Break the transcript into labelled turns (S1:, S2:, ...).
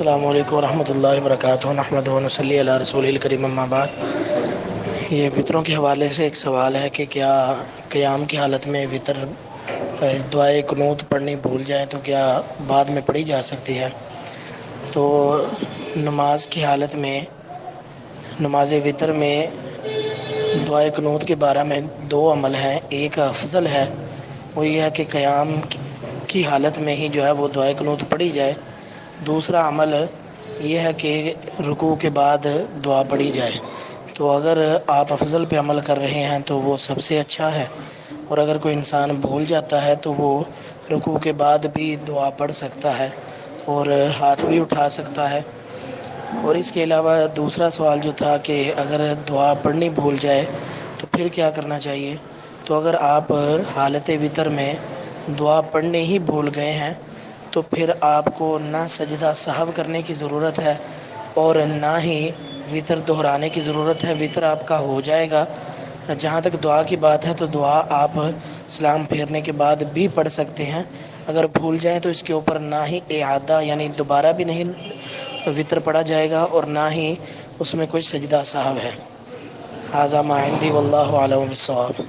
S1: السلام علیکم ورحمۃ اللہ وبرکاتہ نحمدہ و نصلی علی رسول الکریم اما بعد۔ یہ وطروں کے حوالے سے ایک سوال ہے کہ کیا قیام کی حالت میں وطر دعائے قنوت پڑھنی بھول جائیں تو کیا بعد میں پڑھی جا سکتی ہے؟ تو نماز کی حالت میں نماز وطر میں دعائے قنوت کے بارے میں دو عمل ہیں۔ ایک افضل ہے، وہ یہ ہے کہ قیام کی حالت میں ہی جو ہے وہ دعائے قنوت پڑھی جائے۔ دوسرا عمل یہ ہے کہ رکوع کے بعد دعا پڑھی جائے۔ تو اگر آپ افضل پہ عمل کر رہے ہیں تو وہ سب سے اچھا ہے، اور اگر کوئی انسان بھول جاتا ہے تو وہ رکوع کے بعد بھی دعا پڑھ سکتا ہے اور ہاتھ بھی اٹھا سکتا ہے۔ اور اس کے علاوہ دوسرا سوال جو تھا کہ اگر دعا پڑھنی بھول جائے تو پھر کیا کرنا چاہیے؟ تو اگر آپ حالت وطر میں دعا پڑھنے ہی بھول گئے ہیں تو پھر آپ کو نہ سجدہ سہو کرنے کی ضرورت ہے اور نہ ہی وطر دہرانے کی ضرورت ہے۔ وطر آپ کا ہو جائے گا۔ جہاں تک دعا کی بات ہے تو دعا آپ سلام پھیرنے کے بعد بھی پڑھ سکتے ہیں۔ اگر بھول جائیں تو اس کے اوپر نہ ہی اعادہ یعنی دوبارہ بھی نہیں وطر پڑھا جائے گا اور نہ ہی اس میں کوئی سجدہ سہو ہے۔ ھذا ما عندی واللہ اعلم بالصواب۔